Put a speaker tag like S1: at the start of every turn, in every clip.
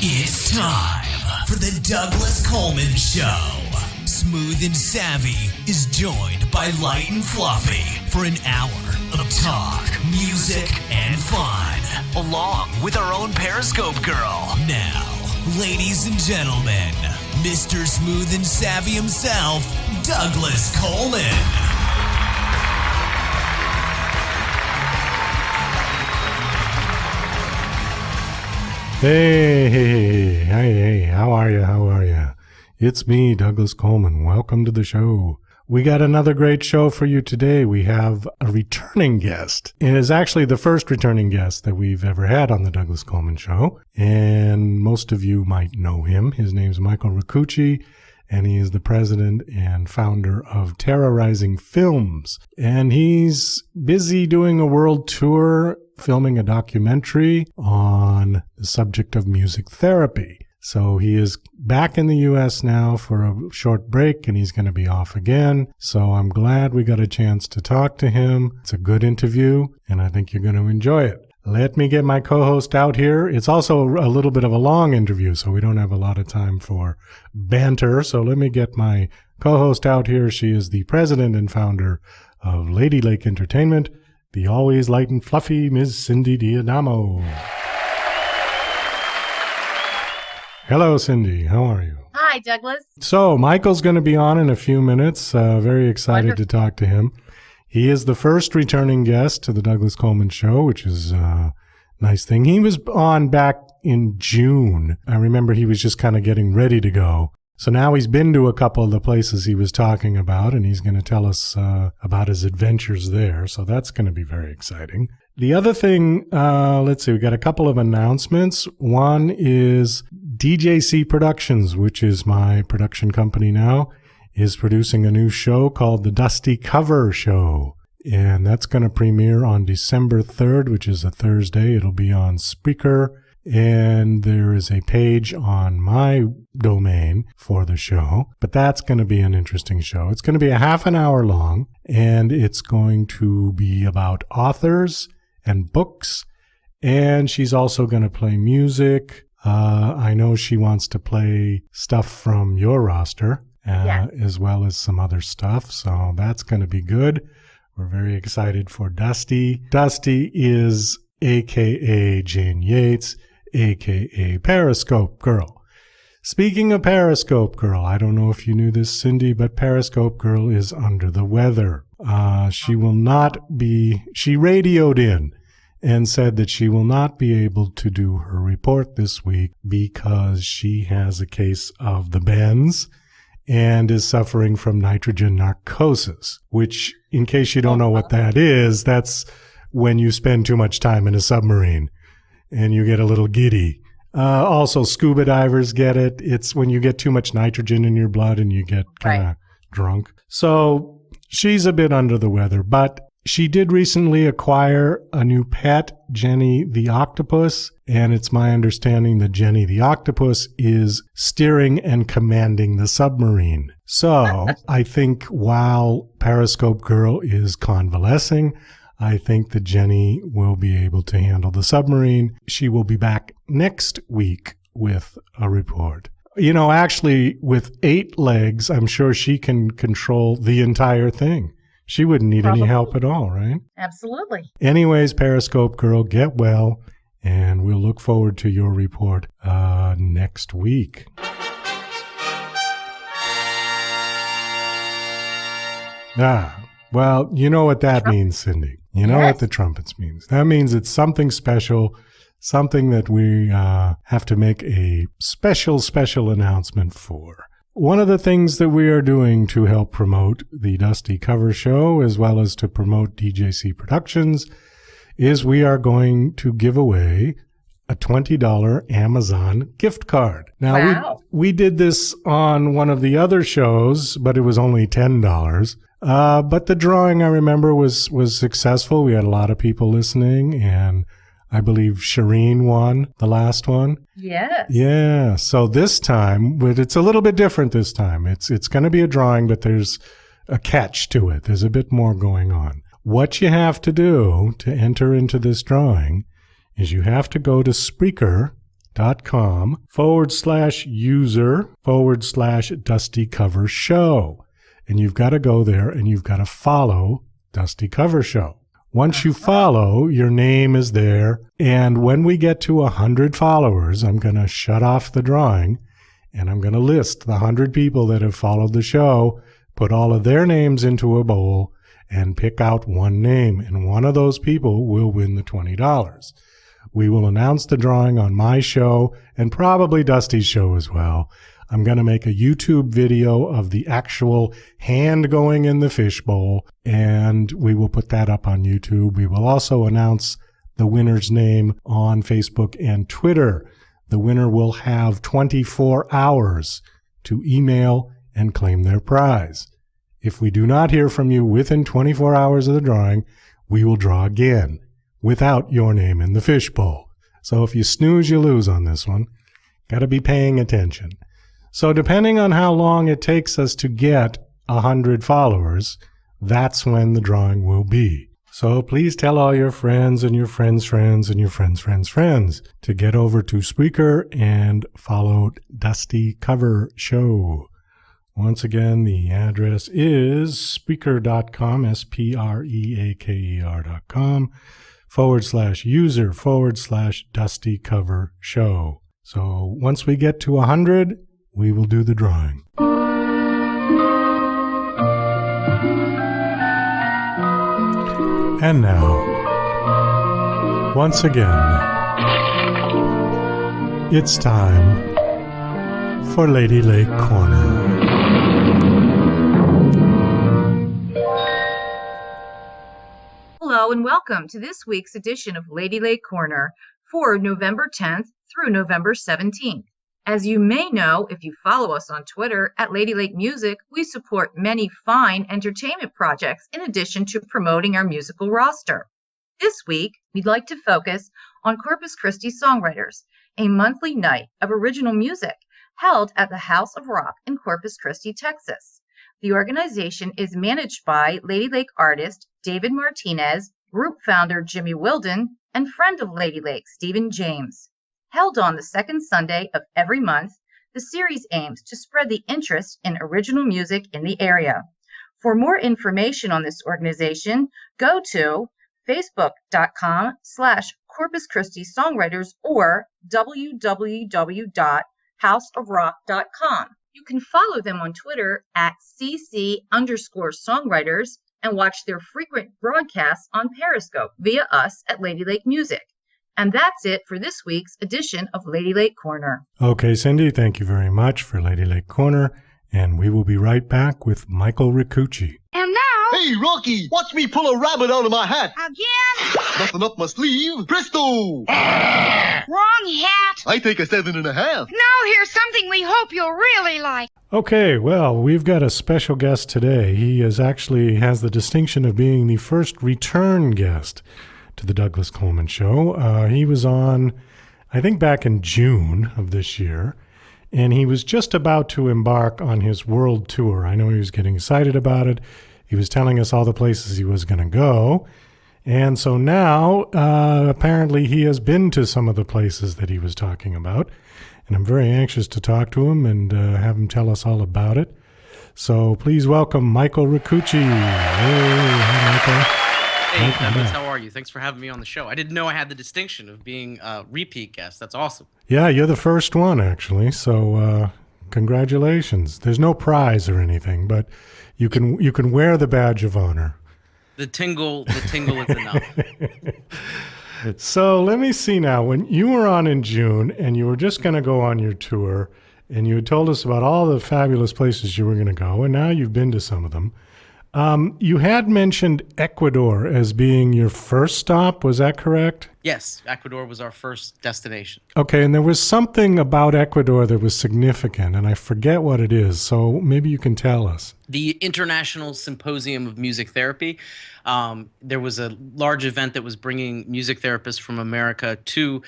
S1: It's time for the Douglas Coleman Show. Smooth and Savvy is joined by Light and Fluffy for an hour of talk, music, and fun, along with our own Periscope girl. Now, ladies and gentlemen, Mr. Smooth and Savvy himself, Douglas Coleman.
S2: Hey, how are you? It's me, Douglas Coleman. Welcome to the show. We got another great show for you today. We have a returning guest. It is actually the first returning guest that we've ever had on the Douglas Coleman Show, and most of you might know him. His name's Michael Ricucci, and he is the president and founder of Terra Rising Films. And he's busy doing a world tour, filming a documentary on the subject of music therapy. So he is back in the U.S. now for a short break, and he's going to be off again. So I'm glad we got a chance to talk to him. It's a good interview, and I think you're going to enjoy it. Let me get my co-host out here. It's also a little bit of a long interview, so we don't have a lot of time for banter. So let me get my co-host out here. She is the president and founder of Lady Lake Entertainment, the always light and fluffy Ms. Cindy Diadamo. Hello, Cindy. How are you?
S3: Hi, Douglas.
S2: So Michael's going to be on in a few minutes. Very excited to talk to him. He is the first returning guest to the Douglas Coleman Show, which is a nice thing. He was on back in June. I remember he was just kind of getting ready to go. So now he's been to a couple of the places he was talking about, and he's going to tell us about his adventures there. So that's going to be very exciting. The other thing, let's see, we got a couple of announcements. One is DJC Productions, which is my production company now, is producing a new show called The Dusty Cover Show. And that's going to premiere on December 3rd, which is a Thursday. It'll be on Spreaker. And there is a page on my domain for the show. But that's going to be an interesting show. It's going to be a half an hour long, and it's going to be about authors and books. And she's also going to play music. I know she wants to play stuff from your roster. As well as some other stuff. So that's going to be good. We're very excited for Dusty. Dusty is a.k.a. Jane Yates, a.k.a. Periscope Girl. Speaking of Periscope Girl, I don't know if you knew this, Cindy, but Periscope Girl is under the weather. She radioed in and said that she will not be able to do her report this week because she has a case of the bends and is suffering from nitrogen narcosis, which, in case you don't know what that is, that's when you spend too much time in a submarine and you get a little giddy. Also, scuba divers get it. It's when you get too much nitrogen in your blood and you get kind of drunk. So she's a bit under the weather, but she did recently acquire a new pet, Jenny the Octopus, and it's my understanding that Jenny the Octopus is steering and commanding the submarine. So I think while Periscope Girl is convalescing, I think that Jenny will be able to handle the submarine. She will be back next week with a report. You know, actually, with 8 legs, I'm sure she can control the entire thing. She wouldn't need any help at all, right?
S3: Absolutely.
S2: Anyways, Periscope Girl, get well, and we'll look forward to your report next week. Well, you know what that means, Cindy. You know what the trumpets means. That means it's something special, something that we have to make a special announcement for. One of the things that we are doing to help promote the Dusty Cover Show, as well as to promote DJC Productions, is we are going to give away a $20 Amazon gift card. Now, we did this on one of the other shows, but it was only $10. But the drawing, I remember, was successful. We had a lot of people listening, and I believe Shireen won the last one.
S3: Yes.
S2: Yeah. So this time, but it's a little bit different this time. It's going to be a drawing, but there's a catch to it. There's a bit more going on. What you have to do to enter into this drawing is you have to go to Spreaker facebook.com/user/Dusty Cover Show. And you've got to go there and you've got to follow Dusty Cover Show. Once you follow, your name is there. And when we get to 100 followers, I'm going to shut off the drawing and I'm going to list the 100 people that have followed the show, put all of their names into a bowl, and pick out one name. And one of those people will win the $20. We will announce the drawing on my show and probably Dusty's show as well. I'm going to make a YouTube video of the actual hand going in the fishbowl, and we will put that up on YouTube. We will also announce the winner's name on Facebook and Twitter. The winner will have 24 hours to email and claim their prize. If we do not hear from you within 24 hours of the drawing, we will draw again without your name in the fishbowl. So if you snooze, you lose on this one. Got to be paying attention. So depending on how long it takes us to get 100 followers, that's when the drawing will be. So please tell all your friends and your friends' friends and your friends' friends' friends to get over to Spreaker and follow Dusty Cover Show. Once again, the address is Spreaker.com, SPREAKER.com/user/Dusty Cover Show. So once we get to 100, we will do the drawing. And now, once again, it's time for Lady Lake Corner.
S3: Hello and welcome to this week's edition of Lady Lake Corner for November 10th through November 17th. As you may know, if you follow us on Twitter at Lady Lake Music, we support many fine entertainment projects in addition to promoting our musical roster. This week, we'd like to focus on Corpus Christi Songwriters, a monthly night of original music held at the House of Rock in Corpus Christi, Texas. The organization is managed by Lady Lake artist David Martinez, group founder Jimmy Wilden, and friend of Lady Lake, Stephen James. Held on the second Sunday of every month, the series aims to spread the interest in original music in the area. For more information on this organization, go to facebook.com/Corpus Christi Songwriters or www.houseofrock.com. You can follow them on Twitter at CC_songwriters and watch their frequent broadcasts on Periscope via us at Lady Lake Music. And that's it for this week's edition of Lady Lake Corner.
S2: Okay, Cindy, thank you very much for Lady Lake Corner, and we will be right back with Michael Ricucci.
S4: And now...
S5: Hey, Rocky, watch me pull a rabbit out of my hat.
S4: Again?
S5: Nothing up my sleeve. Presto!
S4: Wrong hat.
S5: I take a 7.5.
S4: Now here's something we hope you'll really like.
S2: Okay, well, we've got a special guest today. He has the distinction of being the first return guest to the Douglas Coleman Show. He was on, I think, back in June of this year, and he was just about to embark on his world tour. I know he was getting excited about it. He was telling us all the places he was going to go. And so now, apparently, he has been to some of the places that he was talking about. And I'm very anxious to talk to him and have him tell us all about it. So please welcome Michael Ricucci. Hey, Michael.
S6: Hey, Douglas, how are you? Thanks for having me on the show. I didn't know I had the distinction of being a repeat guest. That's awesome.
S2: Yeah, you're the first one, actually. So congratulations. There's no prize or anything, but you can wear the badge of honor.
S6: The tingle is enough.
S2: So let me see now. When you were on in June and you were just going to go on your tour and you had told us about all the fabulous places you were going to go, and now you've been to some of them. You had mentioned Ecuador as being your first stop. Was that correct?
S6: Yes, Ecuador was our first destination.
S2: Okay, and there was something about Ecuador that was significant, and I forget what it is, so maybe you can tell us.
S6: The International Symposium of Music Therapy. There was a large event that was bringing music therapists from America to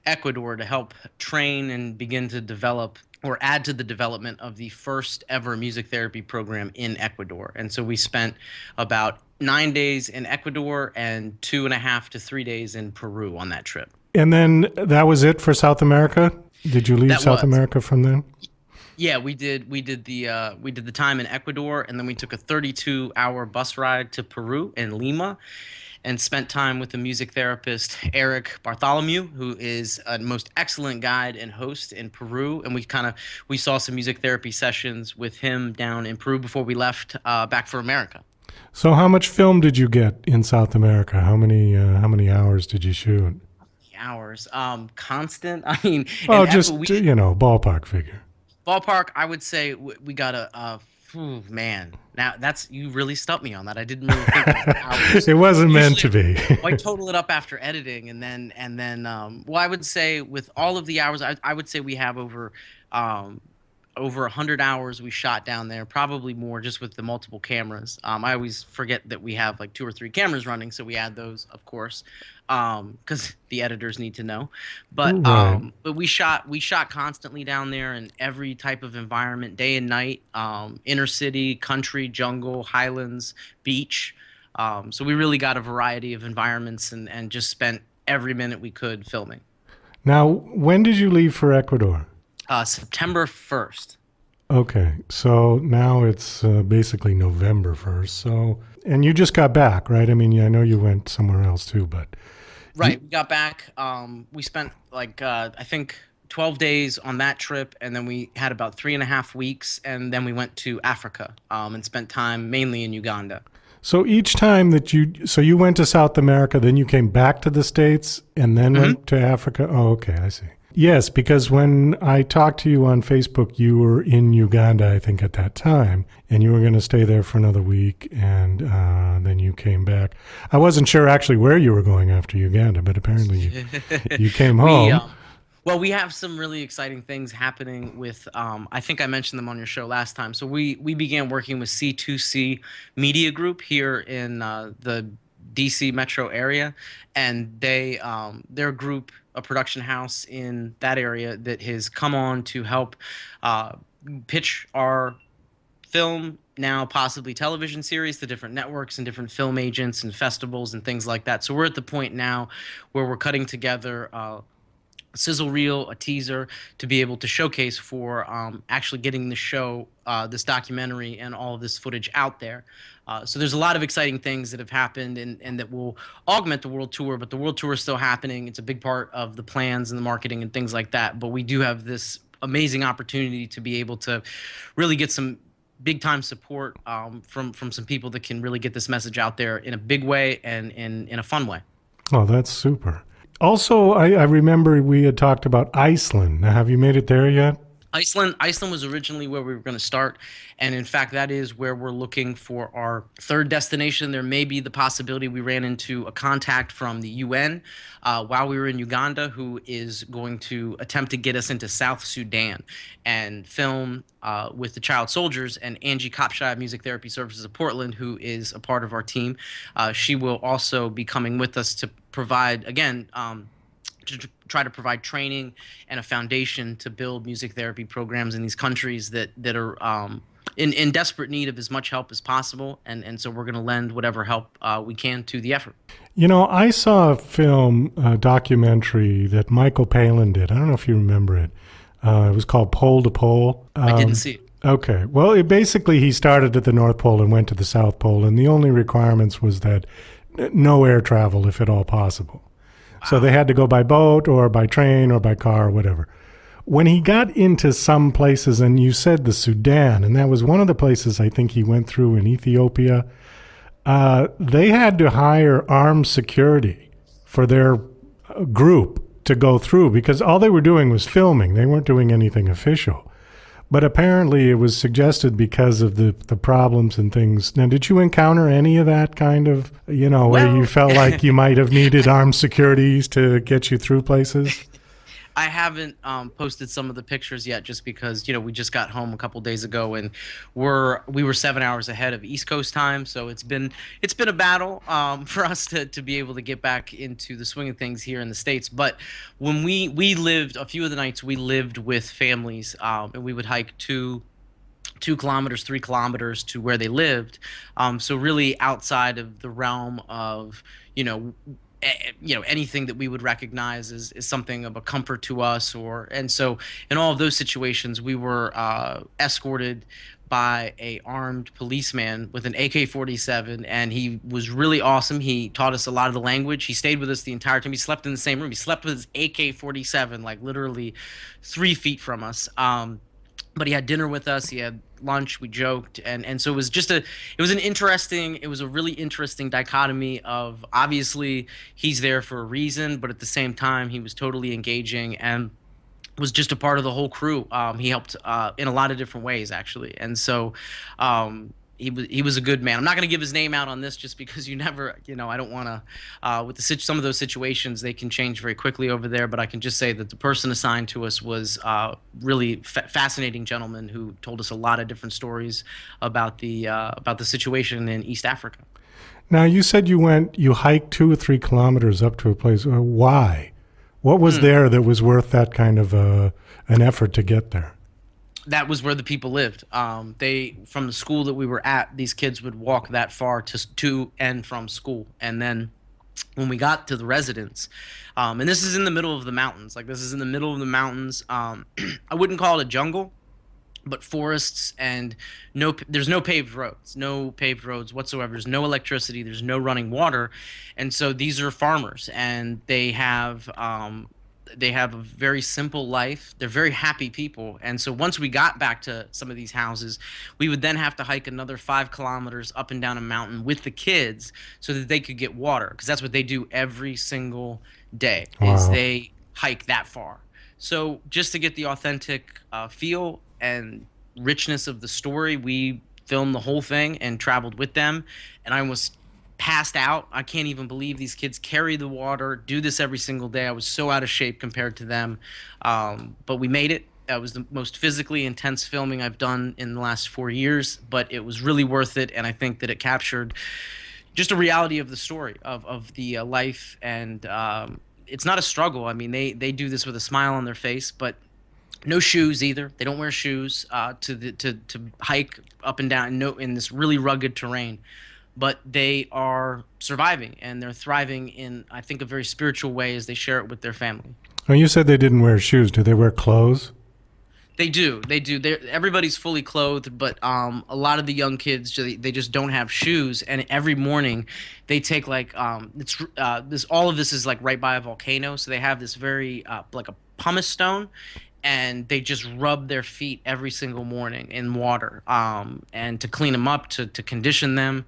S6: Ecuador to help train and begin to develop or add to the development of the first ever music therapy program in Ecuador. And so we spent about 9 days in Ecuador and 2.5 to 3 days in Peru on that trip.
S2: And then that was it for South America? Did you leave South America from then?
S6: Yeah, we did the time in Ecuador, and then we took a 32-hour bus ride to Peru in Lima, and spent time with the music therapist Eric Bartholomew, who is a most excellent guide and host in Peru. And we saw some music therapy sessions with him down in Peru before we left back for America.
S2: So how much film did you get in South America? How many hours did you shoot?
S6: Hours, constant. I mean,
S2: well, just ballpark figure.
S6: Ballpark, I would say we got man. Now you really stumped me on that. I didn't really think of hours.
S2: It wasn't meant to be.
S6: I total it up after editing, and then I would say with all of the hours, I would say we have over 100 hours we shot down there, probably more just with the multiple cameras. I always forget that we have like 2 or 3 cameras running, so we add those, of course, because the editors need to know. But but we shot constantly down there in every type of environment, day and night, inner city, country, jungle, highlands, beach. So we really got a variety of environments and just spent every minute we could filming.
S2: Now, when did you leave for Ecuador?
S6: September 1st.
S2: Okay, so now it's basically November 1st. So, and you just got back, right? I mean, I know you went somewhere else too, but
S6: right, we got back. We spent I think 12 days on that trip, and then we had about 3.5 weeks, and then we went to Africa and spent time mainly in Uganda.
S2: So each time that you went to South America, then you came back to the States, and then went to Africa. Oh, okay, I see. Yes, because when I talked to you on Facebook, you were in Uganda, I think, at that time, and you were going to stay there for another week, and then you came back. I wasn't sure actually where you were going after Uganda, but apparently you came home.
S6: Well, we have some really exciting things happening with, I think I mentioned them on your show last time. So we began working with C2C Media Group here in the DC metro area, and their group, a production house in that area that has come on to help pitch our film, now possibly television series, to different networks and different film agents and festivals and things like that. So we're at the point now where we're cutting together a sizzle reel, a teaser, to be able to showcase for actually getting the show, this documentary and all of this footage out there. So there's a lot of exciting things that have happened and that will augment the world tour, but the world tour is still happening. It's a big part of the plans and the marketing and things like that. But we do have this amazing opportunity to be able to really get some big time support from some people that can really get this message out there in a big way and in a fun way.
S2: Oh, that's super. Also, I remember we had talked about Iceland. Now, have you made it there yet?
S6: Iceland was originally where we were going to start, and in fact, that is where we're looking for our third destination. There may be the possibility we ran into a contact from the UN while we were in Uganda, who is going to attempt to get us into South Sudan and film with the child soldiers. And Angie Kopshai of Music Therapy Services of Portland, who is a part of our team, she will also be coming with us to provide, again, to try to provide training and a foundation to build music therapy programs in these countries that are in desperate need of as much help as possible. And so we're going to lend whatever help we can to the effort.
S2: You know, I saw a documentary that Michael Palin did. I don't know if you remember it. It was called Pole to Pole.
S6: I didn't see it.
S2: Okay. Well, he started at the North Pole and went to the South Pole, and the only requirements was that no air travel, if at all possible. So they had to go by boat or by train or by car or whatever. When he got into some places, and you said the Sudan, and that was one of the places I think he went through in Ethiopia, they had to hire armed security for their group to go through because all they were doing was filming. They weren't doing anything official. But apparently it was suggested because of the problems and things. Now, did you encounter any of that kind of, where you felt like you might have needed armed securities to get you through places?
S6: I haven't posted some of the pictures yet just because, we just got home a couple days ago and we were 7 hours ahead of East Coast time. So it's been a battle for us to be able to get back into the swing of things here in the States. But when we lived, a few of the nights we lived with families and we would hike 2 kilometers, 3 kilometers to where they lived. So really outside of the realm of, anything that we would recognize is something of a comfort to us. And so in all of those situations, we were escorted by a armed policeman with an AK-47, and he was really awesome. He taught us a lot of the language. He stayed with us the entire time. He slept in the same room. He slept with his AK-47 like literally 3 feet from us. But he had dinner with us. He had lunch. We joked, and so it was just it was a really interesting dichotomy of, obviously he's there for a reason, but at the same time he was totally engaging and was just a part of the whole crew. He helped in a lot of different ways, actually, and so he was a good man. I'm not going to give his name out on this just because you never, I don't want to. With some of those situations, they can change very quickly over there. But I can just say that the person assigned to us was really fascinating gentleman who told us a lot of different stories about the situation in East Africa.
S2: Now, you said you hiked 2 or 3 kilometers up to a place. Why? What was there that was worth that kind of an effort to get there?
S6: That was where the people lived. From the school that we were at, these kids would walk that far to and from school. And then when we got to the residence, and this is in the middle of the mountains. I wouldn't call it a jungle, but forests, and there's no paved roads whatsoever. There's no electricity. There's no running water. And so these are farmers, and they have a very simple life. They're very happy people. And so once we got back to some of these houses, we would then have to hike another 5 kilometers up and down a mountain with the kids so that they could get water, because that's what they do every single day. Wow. Is they hike that far. So just to get the authentic feel and richness of the story, we filmed the whole thing and traveled with them. And I was passed out. I can't even believe these kids carry the water, do this every single day. I was so out of shape compared to them. But we made it. That was the most physically intense filming I've done in the last 4 years, but it was really worth it. And I think that it captured just a reality of the story of the life. And it's not a struggle. I mean, they do this with a smile on their face, but no shoes either. They don't wear shoes to hike up and down in this really rugged terrain. But they are surviving, and they're thriving in, I think, a very spiritual way as they share it with their family.
S2: Oh, you said they didn't wear shoes. Do they wear clothes?
S6: They do. Everybody's fully clothed, but a lot of the young kids, they just don't have shoes. And every morning, they take all of this is like right by a volcano, so they have this very like a pumice stone, and they just rub their feet every single morning in water, and to clean them up, to condition them.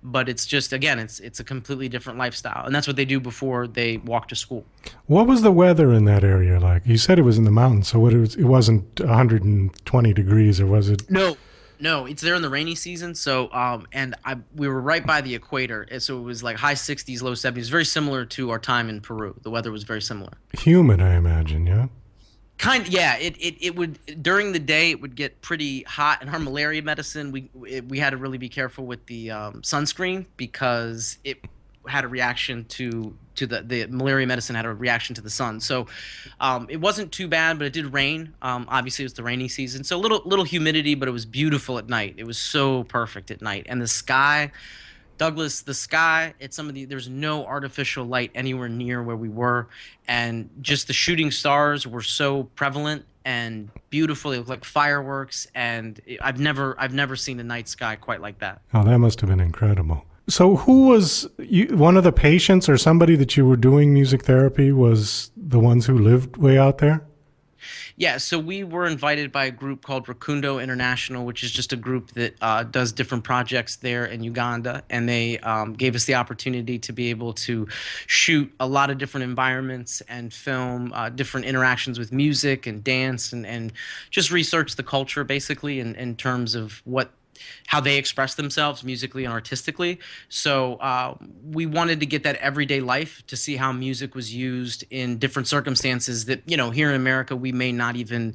S6: But it's just, again, it's a completely different lifestyle, and that's what they do before they walk to school.
S2: What was the weather in that area like? You said it was in the mountains, so it wasn't 120 degrees, or was it?
S6: No, it's there in the rainy season. So we were right by the equator, so it was like high 60s, low 70s, very similar to our time in Peru. The weather was very similar. Humid,
S2: I imagine, yeah.
S6: Yeah. It would, during the day it would get pretty hot. In our malaria medicine, we had to really be careful with the sunscreen, because it had a reaction to the malaria medicine had a reaction to the sun. So it wasn't too bad, but it did rain. Obviously it was the rainy season, so little humidity, but it was beautiful at night. It was so perfect at night. And the sky, Douglas, there's no artificial light anywhere near where we were, and just the shooting stars were so prevalent and beautiful. They looked like fireworks, and I've never seen a night sky quite like that.
S2: Oh, that must have been incredible. So who was one of the patients or somebody that you were doing music therapy was the ones who lived way out there?
S6: Yeah, so we were invited by a group called Ricucci International, which is just a group that does different projects there in Uganda, and they gave us the opportunity to be able to shoot a lot of different environments and film different interactions with music and dance, and just research the culture, basically, in terms of how they express themselves musically and artistically. So we wanted to get that everyday life, to see how music was used in different circumstances that, here in America, we may not even,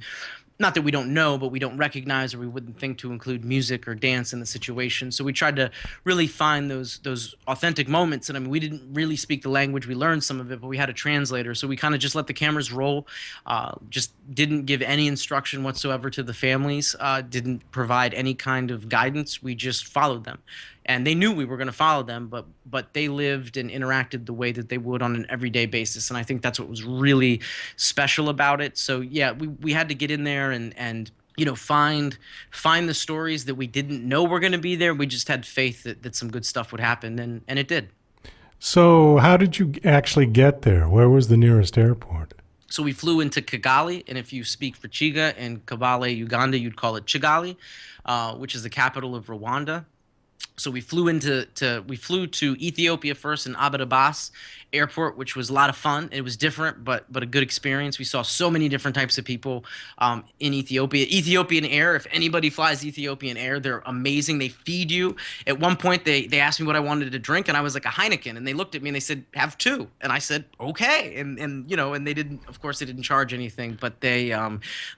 S6: not that we don't know, but we don't recognize, or we wouldn't think to include music or dance in the situation. So we tried to really find those authentic moments. And I mean, we didn't really speak the language. We learned some of it, but we had a translator. So we kind of just let the cameras roll, just didn't give any instruction whatsoever to the families, didn't provide any kind of guidance. We just followed them. and they knew we were going to follow them, but they lived and interacted the way that they would on an everyday basis, and I think that's what was really special about it. So yeah, we had to get in there and find the stories that we didn't know were going to be there. We just had faith that some good stuff would happen, and it did.
S2: So how did you actually get there? Where was the nearest airport?
S6: So we flew into Kigali, and if you speak Ricucci in Kabale, Uganda, you'd call it Kigali, which is the capital of Rwanda. So we flew to Ethiopia first in Addis Ababa airport, which was a lot of fun. It was different, but a good experience. We saw so many different types of people in Ethiopia. Ethiopian Air, if anybody flies Ethiopian Air, they're amazing. They feed you. At one point, they asked me what I wanted to drink, and I was like, a Heineken. And they looked at me and they said, have two. And I said, okay. And they didn't, of course, they didn't charge anything, but they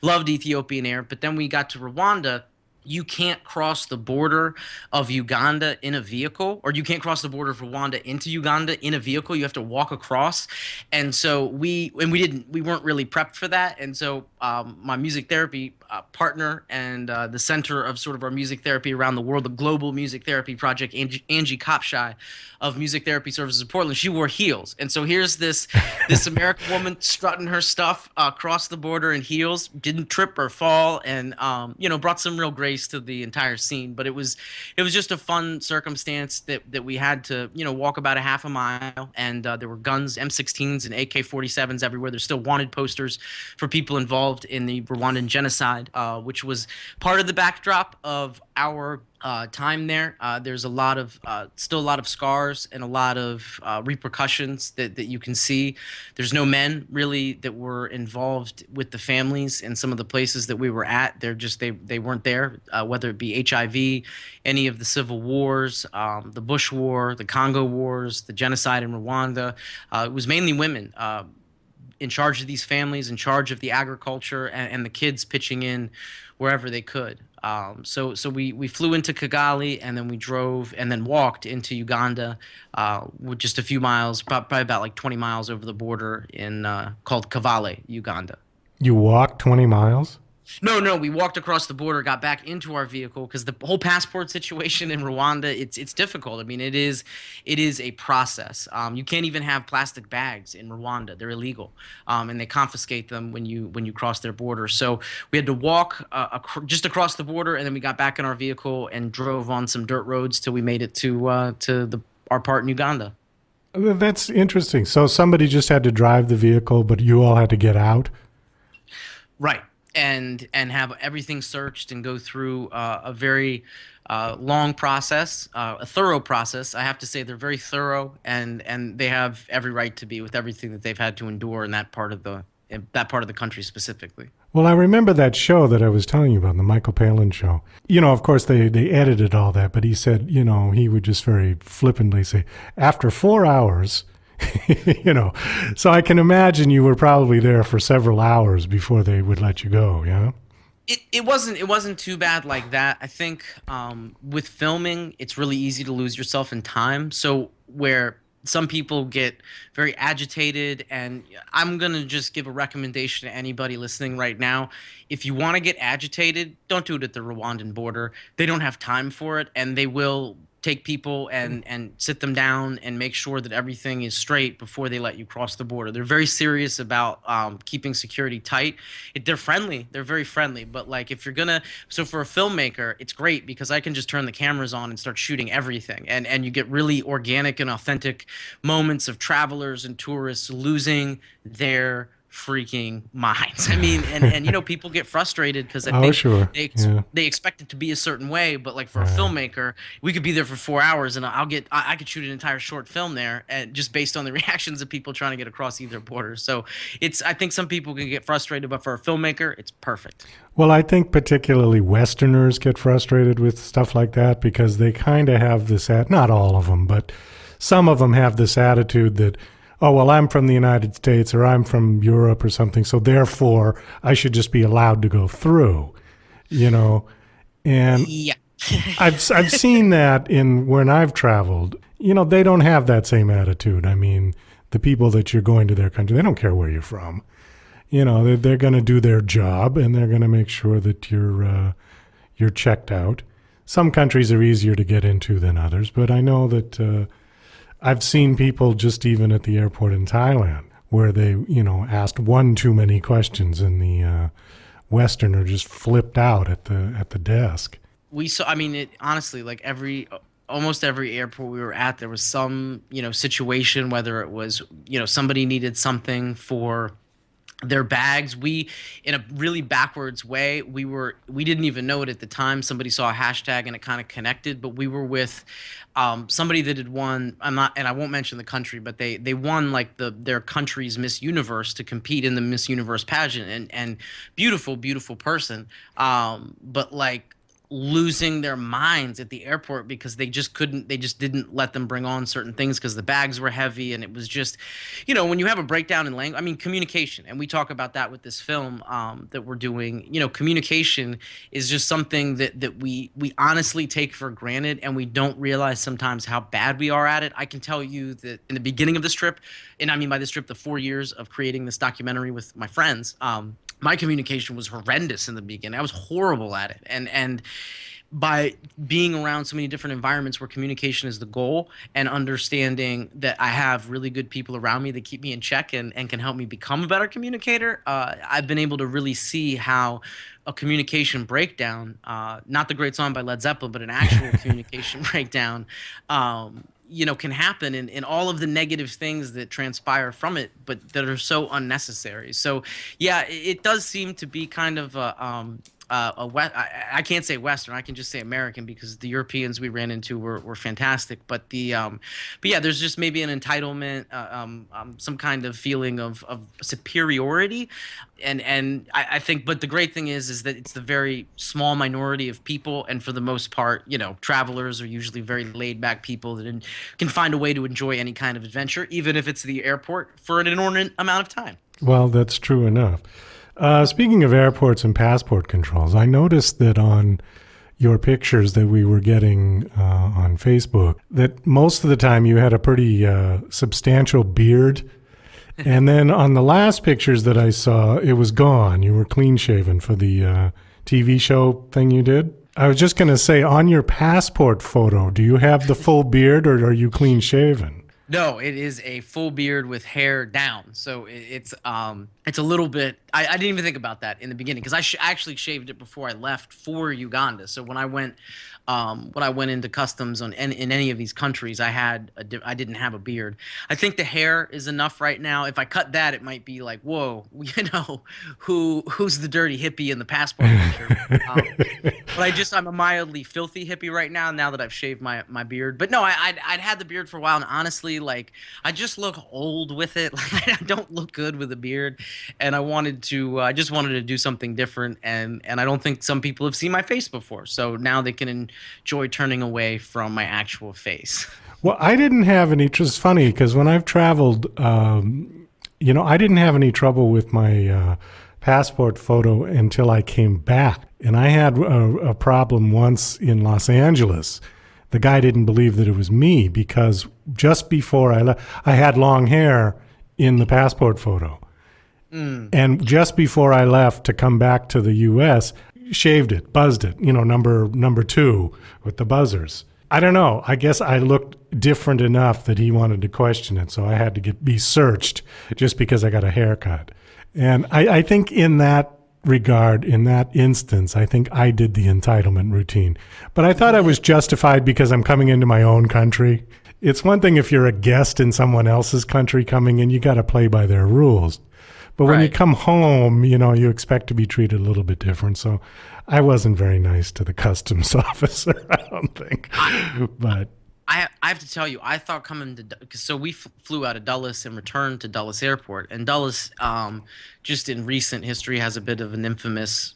S6: loved Ethiopian Air. But then we got to Rwanda. You can't cross the border of Uganda in a vehicle, or you can't cross the border of Rwanda into Uganda in a vehicle. You have to walk across. And so we weren't really prepped for that. And so my music therapy partner and the center of sort of our music therapy around the world, the global music therapy project, Angie Kopshai of Music Therapy Services in Portland, she wore heels. And so here's this American woman strutting her stuff across the border in heels, didn't trip or fall, and brought some real grace to the entire scene. But it was just a fun circumstance that we had to walk about a half a mile, and there were guns, M16s and AK-47s everywhere. There's still wanted posters for people involved in the Rwandan genocide, which was part of the backdrop of our time there. There's still a lot of scars and a lot of repercussions that you can see. There's no men really that were involved with the families in some of the places that we were at. They weren't there, whether it be HIV, any of the civil wars, the Bush War, the Congo Wars, the genocide in Rwanda. It was mainly women in charge of these families, in charge of the agriculture, and the kids pitching in wherever they could. So we flew into Kigali, and then we drove and then walked into Uganda, with just a few miles, probably about like 20 miles over the border called Kavale, Uganda. You
S2: walked 20 miles?
S6: No, we walked across the border, got back into our vehicle, because the whole passport situation in Rwanda, it's difficult. I mean, it is a process. You can't even have plastic bags in Rwanda; they're illegal, and they confiscate them when you cross their border. So we had to walk just across the border, and then we got back in our vehicle and drove on some dirt roads till we made it to our part in Uganda.
S2: That's interesting. So somebody just had to drive the vehicle, but you all had to get out?
S6: Right. And have everything searched and go through a very long process, a thorough process. I have to say they're very thorough, and they have every right to be with everything that they've had to endure in that part of the country specifically.
S2: Well, I remember that show that I was telling you about, the Michael Palin show. Of course, they edited all that, but he said, he would just very flippantly say, after 4 hours... So I can imagine you were probably there for several hours before they would let you go, yeah?
S6: It wasn't too bad like that. I think with filming, it's really easy to lose yourself in time. So where some people get very agitated, and I'm going to just give a recommendation to anybody listening right now. If you want to get agitated, don't do it at the Rwandan border. They don't have time for it, and they will take people and sit them down and make sure that everything is straight before they let you cross the border. They're very serious about keeping security tight. They're friendly. They're very friendly. But like if you're so for a filmmaker, it's great because I can just turn the cameras on and start shooting everything. And you get really organic and authentic moments of travelers and tourists losing their freaking minds. I mean, and people get frustrated because I think they expect it to be a certain way, but like for a filmmaker, we could be there for 4 hours and I could shoot an entire short film there, and just based on the reactions of people trying to get across either border. So I think some people can get frustrated, but for a filmmaker, it's perfect.
S2: Well, I think particularly Westerners get frustrated with stuff like that because they kind of have this, not all of them, but some of them have this attitude that, oh, well, I'm from the United States or I'm from Europe or something, so therefore I should just be allowed to go through, And
S6: yeah.
S2: I've seen that when I've traveled. They don't have that same attitude. I mean, the people that you're going to their country, they don't care where you're from. They're going to do their job and they're going to make sure that you're checked out. some countries are easier to get into than others, but I know that I've seen people just even at the airport in Thailand where they, asked one too many questions and the Westerner just flipped out at the desk.
S6: We saw, honestly, like almost every airport we were at, there was some, situation, whether it was, somebody needed something for their bags. We, in a really backwards way, we didn't even know it at the time. Somebody saw a hashtag and it kind of connected, but we were with somebody that had won, and I won't mention the country, but they won like their country's Miss Universe to compete in the Miss Universe pageant, and beautiful person, but like losing their minds at the airport because they just didn't let them bring on certain things because the bags were heavy, and it was just, when you have a breakdown in language, communication, and we talk about that with this film that we're doing. Communication is just something that we honestly take for granted, and we don't realize sometimes how bad we are at it. I can tell you that in the beginning of this trip, and I mean by this trip, the 4 years of creating this documentary with my friends, my communication was horrendous in the beginning. I was horrible at it. And by being around so many different environments where communication is the goal, and understanding that I have really good people around me that keep me in check and can help me become a better communicator, I've been able to really see how a communication breakdown, not the great song by Led Zeppelin, but an actual communication breakdown, can happen, in all of the negative things that transpire from it, but that are so unnecessary. So, yeah, it does seem to be kind of I can't say Western, I can just say American, because the Europeans we ran into were fantastic. But yeah, there's just maybe an entitlement, some kind of feeling of superiority, and I think. But the great thing is that it's the very small minority of people, and for the most part, travelers are usually very laid back people that can find a way to enjoy any kind of adventure, even if it's the airport, for an inordinate amount of time.
S2: Well, that's true enough. Speaking of airports and passport controls, I noticed that on your pictures that we were getting on Facebook, that most of the time you had a pretty substantial beard. And then on the last pictures that I saw, it was gone. You were clean shaven for the TV show thing you did. I was just going to say, on your passport photo, do you have the full beard, or are you clean shaven?
S6: No, it is a full beard with hair down. So it's a little bit. I didn't even think about that in the beginning, because I actually shaved it before I left for Uganda. So when I went into customs in any of these countries, I didn't have a beard. I think the hair is enough right now. If I cut that, it might be like, whoa, who's the dirty hippie in the passport picture? But I'm a mildly filthy hippie right now that I've shaved my beard. But no, I'd had the beard for a while, and honestly, like, I just look old with it. Like, I don't look good with a beard, and I just wanted to do something different, and I don't think some people have seen my face before, so now they can enjoy turning away from my actual face.
S2: Well, I didn't have any. It's funny because when I've traveled, I didn't have any trouble with my passport photo until I came back, and I had a problem once in Los Angeles. The guy didn't believe that it was me because just before I left, I had long hair in the passport photo. And just before I left to come back to the U.S., shaved it, buzzed it, number 2 with the buzzers. I don't know. I guess I looked different enough that he wanted to question it, so I had to be searched just because I got a haircut. And I think in that regard, in that instance, I think I did the entitlement routine. But I thought I was justified because I'm coming into my own country. It's one thing if you're a guest in someone else's country coming in, you got to play by their rules. But when you come home, you expect to be treated a little bit different. So I wasn't very nice to the customs officer, I don't think. But
S6: I have to tell you, I thought so we flew out of Dulles and returned to Dulles Airport. And Dulles, just in recent history, has a bit of an infamous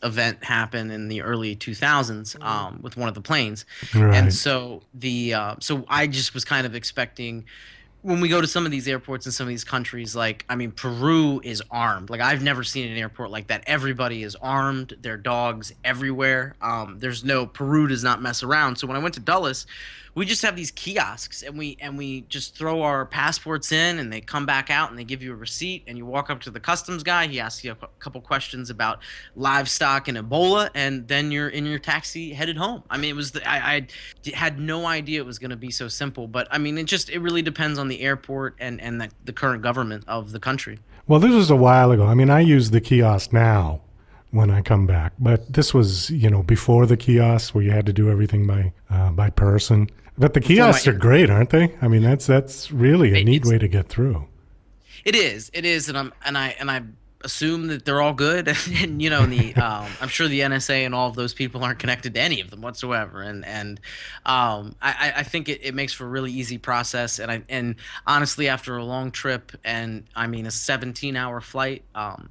S6: event happen in the early 2000s with one of the planes.
S2: Right.
S6: And so so I just was kind of expecting, when we go to some of these airports in some of these countries, Peru is armed. Like, I've never seen an airport like that. Everybody is armed. There are dogs everywhere. Peru does not mess around. So when I went to Dulles, we just have these kiosks, and we just throw our passports in, and they come back out, and they give you a receipt, and you walk up to the customs guy. He asks you a couple questions about livestock and Ebola, and then you're in your taxi headed home. I mean, it was I had no idea it was going to be so simple, but I mean, it really depends on the airport and the current government of the country.
S2: Well, this was a while ago. I mean, I use the kiosk now when I come back, but this was, before the kiosks where you had to do everything by person. But the kiosks are great, aren't they? I mean, that's really a neat way to get through.
S6: It is, and I assume that they're all good, and I'm sure the NSA and all of those people aren't connected to any of them whatsoever, and I think it makes for a really easy process, and honestly, after a long trip, and I mean a 17-hour flight,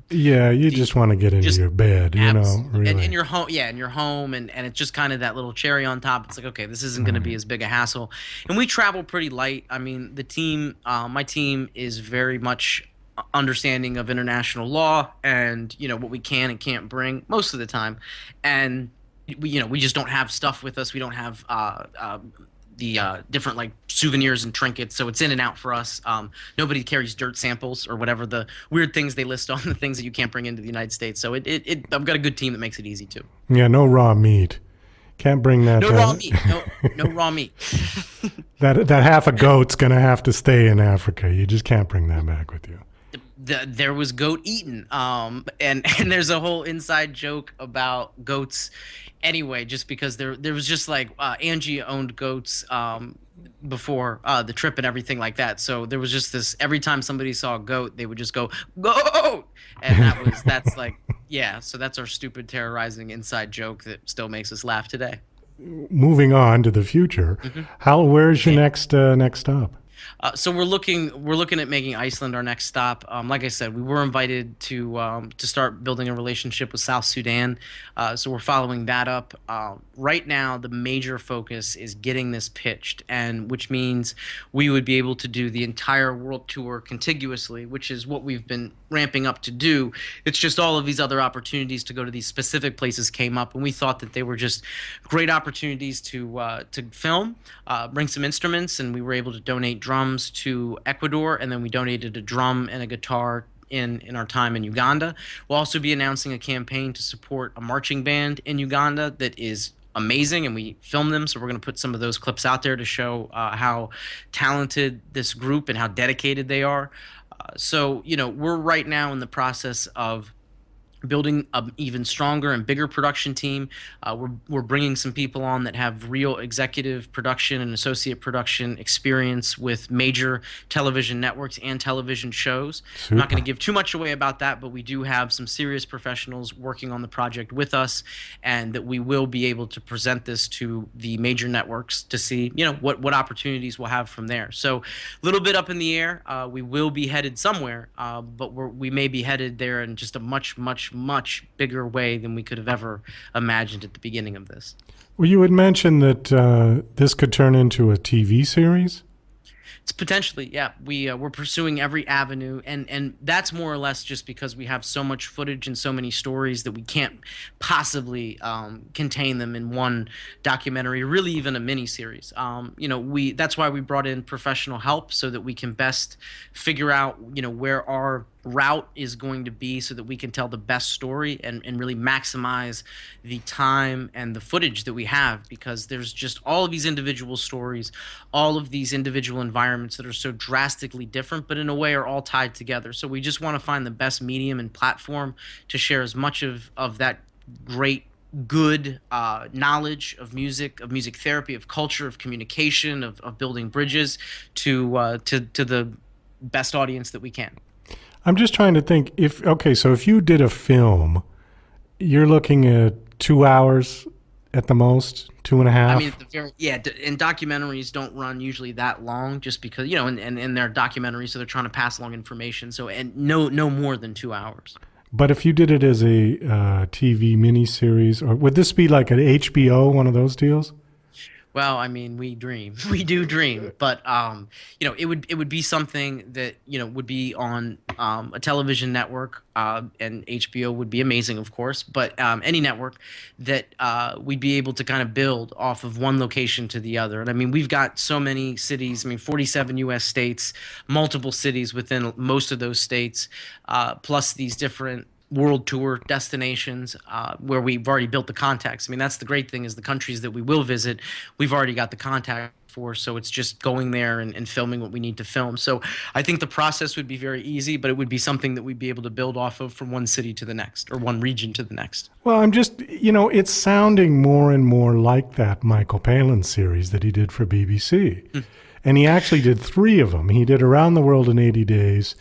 S2: you just want to get into your bed, really.
S6: And in your home, and it's just kind of that little cherry on top. It's like, okay, this isn't going to be as big a hassle, and we travel pretty light. I mean, the team, my team is very much understanding of international law and what we can and can't bring most of the time, and we just don't have stuff with us. We don't have the different like souvenirs and trinkets, so it's in and out for us. Nobody carries dirt samples or whatever the weird things they list on the things that you can't bring into the United States. So I've got a good team that makes it easy too.
S2: Yeah, no raw meat. Can't bring that.
S6: No raw meat. No raw meat.
S2: that half a goat's gonna have to stay in Africa. You just can't bring that back with you.
S6: There was goat eaten, and there's a whole inside joke about goats anyway, just because there was just like Angie owned goats before the trip and everything like that, so there was just this, every time somebody saw a goat they would just go goat, and that's like, yeah, so that's our stupid terrorizing inside joke that still makes us laugh today.
S2: Moving on to the future, where's your next stop?
S6: So we're looking at making Iceland our next stop. Like I said, we were invited to start building a relationship with South Sudan, so we're following that up. Right now, the major focus is getting this pitched, and which means we would be able to do the entire world tour contiguously, which is what we've been ramping up to do. It's just all of these other opportunities to go to these specific places came up, and we thought that they were just great opportunities to film, bring some instruments, and we were able to donate drums to Ecuador, and then we donated a drum and a guitar in our time in Uganda. We'll also be announcing a campaign to support a marching band in Uganda that is amazing, and we filmed them, so we're going to put some of those clips out there to show how talented this group and how dedicated they are. So we're right now in the process of building an even stronger and bigger production team. We're bringing some people on that have real executive production and associate production experience with major television networks and television shows.
S2: Super.
S6: I'm not going to give too much away about that, but we do have some serious professionals working on the project with us, and that we will be able to present this to the major networks to see what opportunities we'll have from there. So a little bit up in the air. We will be headed somewhere, but we may be headed there in just a much bigger way than we could have ever imagined at the beginning of this.
S2: Well, you had mentioned that this could turn into a TV series?
S6: It's potentially, yeah. We're pursuing every avenue, and that's more or less just because we have so much footage and so many stories that we can't possibly contain them in one documentary, or really even a miniseries. That's why we brought in professional help, so that we can best figure out where our route is going to be, so that we can tell the best story and really maximize the time and the footage that we have, because there's just all of these individual stories, all of these individual environments that are so drastically different, but in a way are all tied together. So we just want to find the best medium and platform to share as much of that great good knowledge of music therapy, of culture, of communication, of building bridges to the best audience that we can.
S2: I'm just trying to think so if you did a film, you're looking at 2 hours at the most, 2.5.
S6: I mean, and documentaries don't run usually that long, just because, and they're documentaries, so they're trying to pass along information. So, and no more than 2 hours.
S2: But if you did it as a TV miniseries, or would this be like an HBO, one of those deals?
S6: Well, I mean, we dream. We do dream, but it would be something that would be on a television network, and HBO would be amazing, of course. But any network that we'd be able to kind of build off of one location to the other. And I mean, we've got so many cities. I mean, 47 U.S. states, multiple cities within most of those states, plus these different world tour destinations where we've already built the contacts. I mean, that's the great thing, is the countries that we will visit, we've already got the contact for, so it's just going there and filming what we need to film. So I think the process would be very easy, but it would be something that we'd be able to build off of from one city to the next, or one region to the next.
S2: Well, I'm just, it's sounding more and more like that Michael Palin series that he did for BBC. And he actually did 3 of them. He did Around the World in 80 Days,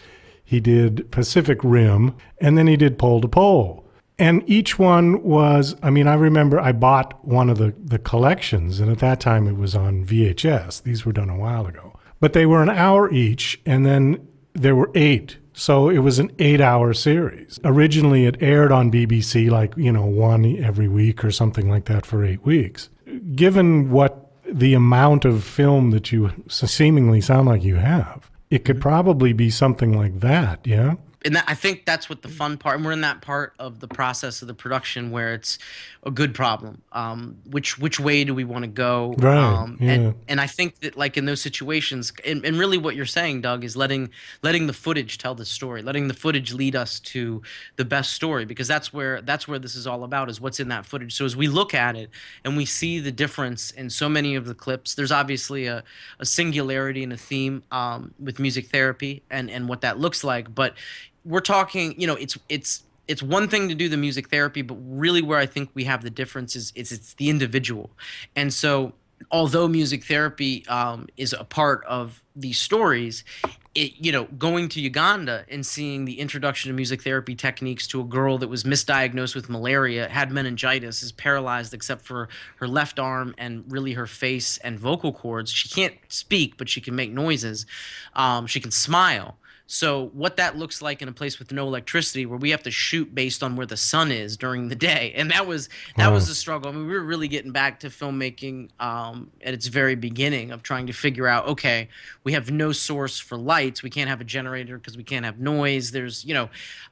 S2: he did Pacific Rim, and then he did Pole to Pole. And each one was, I mean, I remember I bought one of the collections, and at that time it was on VHS. These were done a while ago. But they were an hour each, and then there were 8. So it was an 8-hour series. Originally it aired on BBC one every week or something like that for 8 weeks. Given what the amount of film that you seemingly sound like you have, it could probably be something like that, yeah?
S6: And I think that's what the fun part, and we're in that part of the process of the production where it's a good problem. Which way do we want to go?
S2: Right.
S6: And I think that, like, in those situations, and really what you're saying, Doug, is letting the footage tell the story, letting the footage lead us to the best story, because that's where this is all about, is what's in that footage. So as we look at it and we see the difference in so many of the clips, there's obviously a singularity and a theme with music therapy and what that looks like, but we're talking, it's one thing to do the music therapy, but really where I think we have the difference is it's the individual. And so although music therapy is a part of these stories, going to Uganda and seeing the introduction of music therapy techniques to a girl that was misdiagnosed with malaria, had meningitis, is paralyzed except for her left arm and really her face and vocal cords. She can't speak, but she can make noises. She can smile. So what that looks like in a place with no electricity, where we have to shoot based on where the sun is during the day, and that was a struggle. I mean, we were really getting back to filmmaking at its very beginning of trying to figure out, okay, we have no source for lights, we can't have a generator because we can't have noise. There's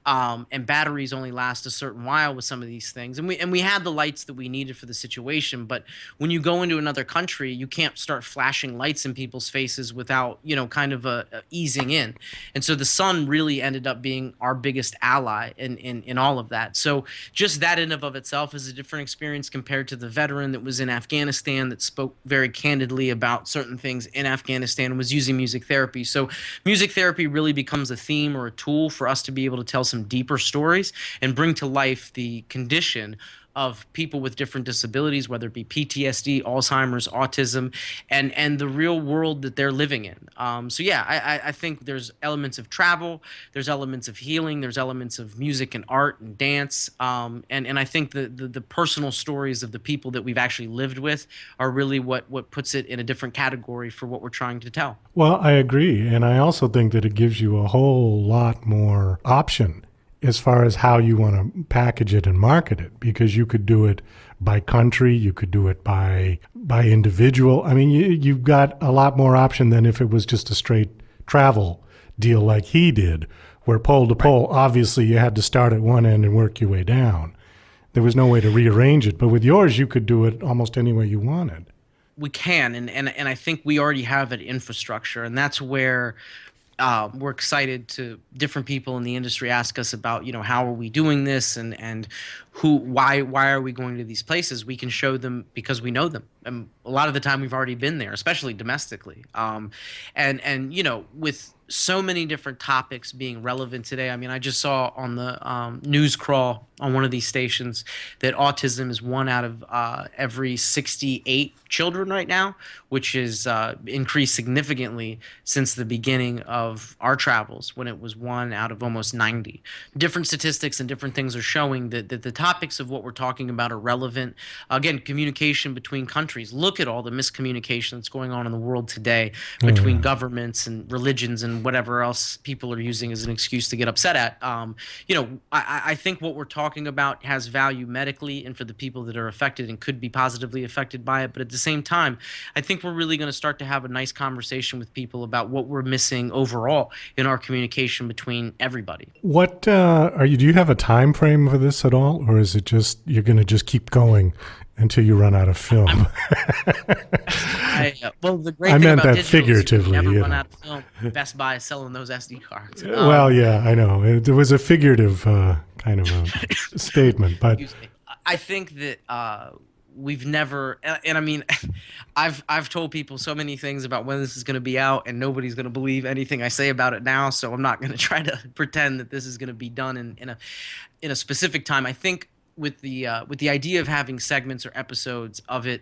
S6: and batteries only last a certain while with some of these things, and we had the lights that we needed for the situation. But when you go into another country, you can't start flashing lights in people's faces without kind of a easing in. And so the sun really ended up being our biggest ally in all of that. So just that in of itself is a different experience compared to the veteran that was in Afghanistan that spoke very candidly about certain things in Afghanistan and was using music therapy. So music therapy really becomes a theme or a tool for us to be able to tell some deeper stories and bring to life the condition of people with different disabilities, whether it be PTSD, Alzheimer's, autism, and the real world that they're living in. I think there's elements of travel, there's elements of healing, there's elements of music and art and dance, and I think the personal stories of the people that we've actually lived with are really what puts it in a different category for what we're trying to tell.
S2: Well, I agree, and I also think that it gives you a whole lot more option as far as how you want to package it and market it, because you could do it by country, you could do it by individual. I mean, you've got a lot more option than if it was just a straight travel deal like he did, where pole to pole, obviously you had to start at one end and work your way down. There was no way to rearrange it. But with yours, you could do it almost any way you wanted.
S6: We can, and I think we already have an infrastructure, and that's where we're excited to different people in the industry ask us about, how are we doing this and why are we going to these places? We can show them because we know them. And a lot of the time we've already been there, especially domestically. And with so many different topics being relevant today. I mean, I just saw on the news crawl on one of these stations that autism is 1 out of every 68 children right now, which is increased significantly since the beginning of our travels, when it was 1 out of almost 90. Different statistics and different things are showing that the topics of what we're talking about are relevant. Again, communication between countries countries. Look at all the miscommunication that's going on in the world today between governments and religions and whatever else people are using as an excuse to get upset at. I think what we're talking about has value medically and for the people that are affected and could be positively affected by it. But at the same time, I think we're really going to start to have a nice conversation with people about what we're missing overall in our communication between everybody.
S2: What do you have a time frame for this at all, or is it just you're going to just keep going until you run out of film?
S6: The great
S2: I
S6: thing
S2: meant
S6: about
S2: that
S6: digital
S2: figuratively.
S6: is you never run out of film. Best Buy is selling those SD cards.
S2: Well, yeah, I know. It was a figurative kind of a statement, but
S6: I think that we've never, and I mean, I've told people so many things about when this is going to be out, and nobody's going to believe anything I say about it now. So I'm not going to try to pretend that this is going to be done in a specific time. I think with the idea of having segments or episodes of it,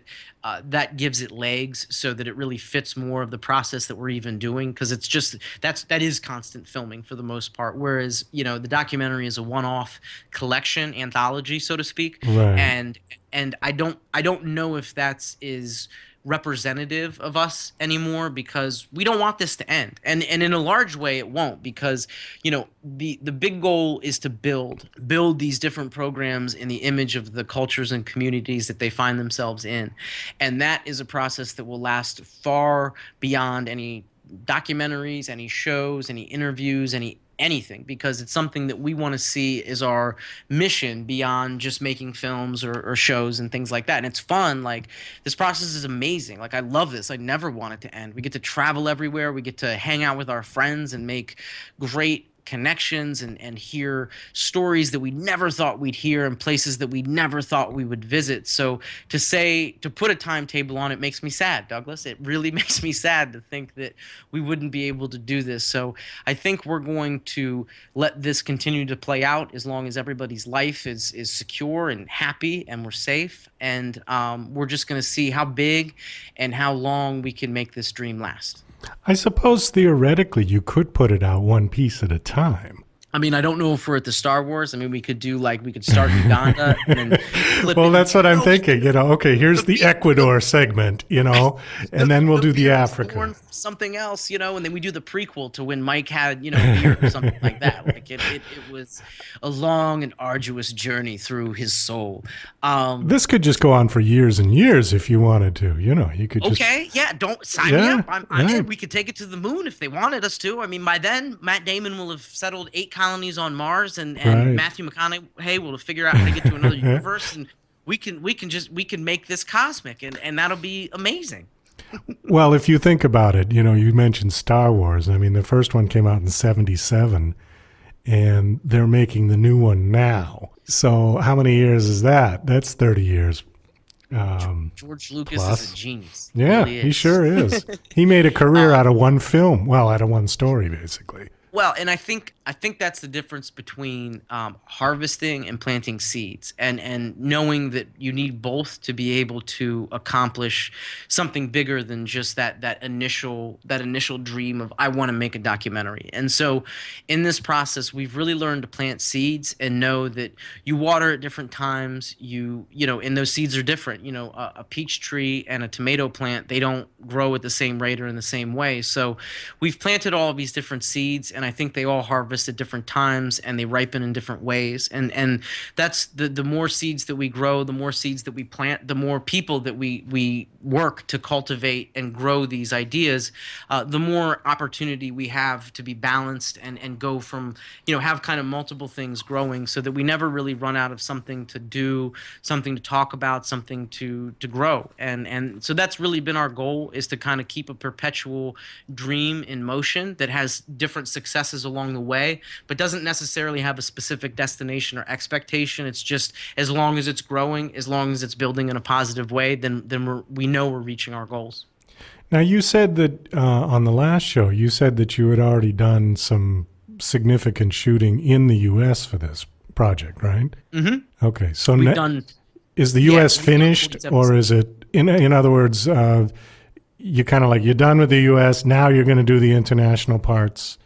S6: that gives it legs so that it really fits more of the process that we're even doing, because it's just that is constant filming for the most part, whereas the documentary is a one-off collection anthology, so to speak.
S2: Right.
S6: And I don't know if that's is representative of us anymore, because we don't want this to end, and in a large way it won't, because the big goal is to build these different programs in the image of the cultures and communities that they find themselves in, and that is a process that will last far beyond any documentaries, any shows, any interviews, anything, because it's something that we want to see is our mission beyond just making films or shows and things like that. And it's fun. Like, this process is amazing. Like, I love this. I never want it to end. We get to travel everywhere. We get to hang out with our friends and make great connections and hear stories that we never thought we'd hear in places that we never thought we would visit. So to put a timetable on it makes me sad, Douglas. It really makes me sad to think that we wouldn't be able to do this. So I think we're going to let this continue to play out as long as everybody's life is secure and happy and we're safe. And we're just going to see how big and how long we can make this dream last.
S2: I suppose theoretically you could put it out one piece at a time.
S6: I mean, I don't know if we're at the Star Wars. I mean, we could start Uganda and then flip
S2: Well,
S6: it.
S2: that's what I'm thinking. Okay, here's the Ecuador segment, and then we'll do the Africa.
S6: Something else, and then we do the prequel to when Mike had, beer or something like that. Like it was a long and arduous journey through his soul.
S2: This could just go on for years and years if you wanted to. You could just...
S6: Okay, yeah, don't sign me up. I'm in. We could take it to the moon if they wanted us to. I mean, by then, Matt Damon will have settled 8 colonies on Mars, and Matthew McConaughey will figure out how to get to another universe, and we can make this cosmic, and that'll be amazing.
S2: Well, if you think about it, you mentioned Star Wars. I mean, the first one came out in '77, and they're making the new one now. So how many years is that? That's 30 years.
S6: George Lucas
S2: plus.
S6: is a genius.
S2: Yeah,
S6: really is.
S2: He sure is. He made a career out of one film. Well, out of one story, basically.
S6: Well, and I think that's the difference between harvesting and planting seeds, and knowing that you need both to be able to accomplish something bigger than just that initial dream of I want to make a documentary. And so in this process, we've really learned to plant seeds and know that you water at different times. And those seeds are different. A peach tree and a tomato plant, they don't grow at the same rate or in the same way. So we've planted all of these different seeds, and I think they all harvest at different times and they ripen in different ways. And that's the more seeds that we grow, the more seeds that we plant, the more people that we work to cultivate and grow these ideas, the more opportunity we have to be balanced and go from, have kind of multiple things growing, so that we never really run out of something to do, something to talk about, something to grow. And so that's really been our goal, is to kind of keep a perpetual dream in motion that has different successes along the way, but doesn't necessarily have a specific destination or expectation. It's just, as long as it's growing, as long as it's building in a positive way, then we know we're reaching our goals.
S2: Now, you said that on the last show, you said that you had already done some significant shooting in the U.S. for this project, right? Mm-hmm. Okay, so is the U.S. finished, or is it, in other words, you kind of like, you're done with the U.S., now you're going to do the international parts?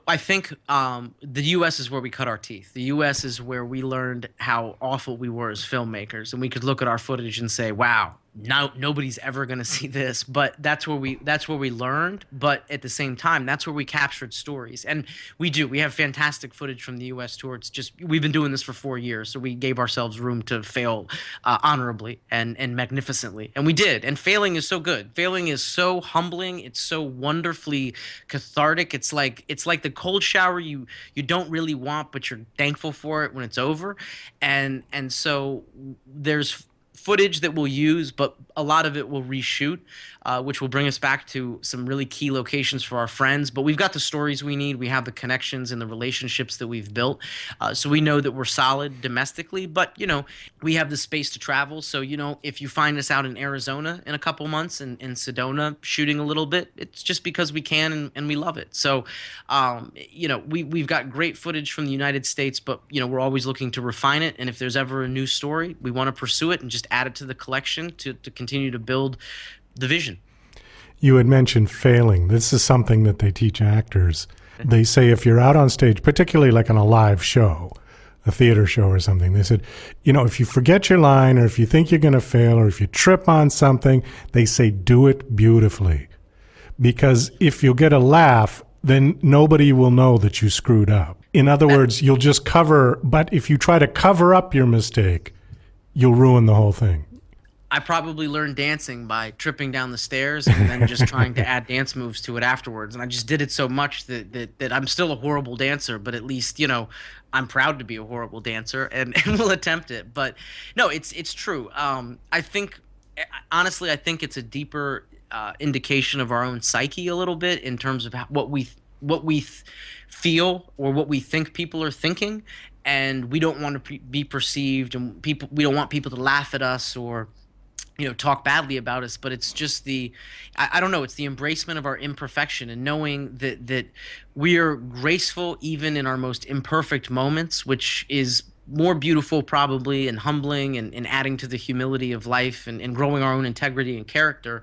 S6: I think the U.S. is where we cut our teeth. The U.S. is where we learned how awful we were as filmmakers, and we could look at our footage and say, wow, now nobody's ever going to see this, but that's where we learned. But at the same time, that's where we captured stories, and we have fantastic footage from the U.S. tour. It's just, we've been doing this for 4 years, so we gave ourselves room to fail honorably and magnificently, and we did. And failing is so good. Failing is so humbling. It's so wonderfully cathartic. It's like the cold shower you don't really want, but you're thankful for it when it's over. And so there's footage that we'll use, but a lot of it we'll reshoot, which will bring us back to some really key locations for our friends. But we've got the stories we need. We have the connections and the relationships that we've built. So we know that we're solid domestically, but, we have the space to travel. So, if you find us out in Arizona in a couple months and in Sedona shooting a little bit, it's just because we can and we love it. So, we've got great footage from the United States, but, we're always looking to refine it. And if there's ever a new story, we want to pursue it and just add it to the collection to continue to build the vision.
S2: You had mentioned failing. This is something that they teach actors. They say if you're out on stage, particularly like on a live show, a theater show or something, they said, if you forget your line or if you think you're going to fail or if you trip on something, they say do it beautifully. Because if you'll get a laugh, then nobody will know that you screwed up. In other words, you'll just cover, but if you try to cover up your mistake, you'll ruin the whole thing.
S6: I probably learned dancing by tripping down the stairs and then just trying to add dance moves to it afterwards. And I just did it so much that I'm still a horrible dancer, but at least, I'm proud to be a horrible dancer and will attempt it. But no, it's true. I think it's a deeper indication of our own psyche a little bit in terms of what we feel or what we think people are thinking. And we don't want to be perceived, and we don't want people to laugh at us or talk badly about us, but it's just I don't know, it's the embracement of our imperfection and knowing that we are graceful even in our most imperfect moments, which is more beautiful probably and humbling and adding to the humility of life and growing our own integrity and character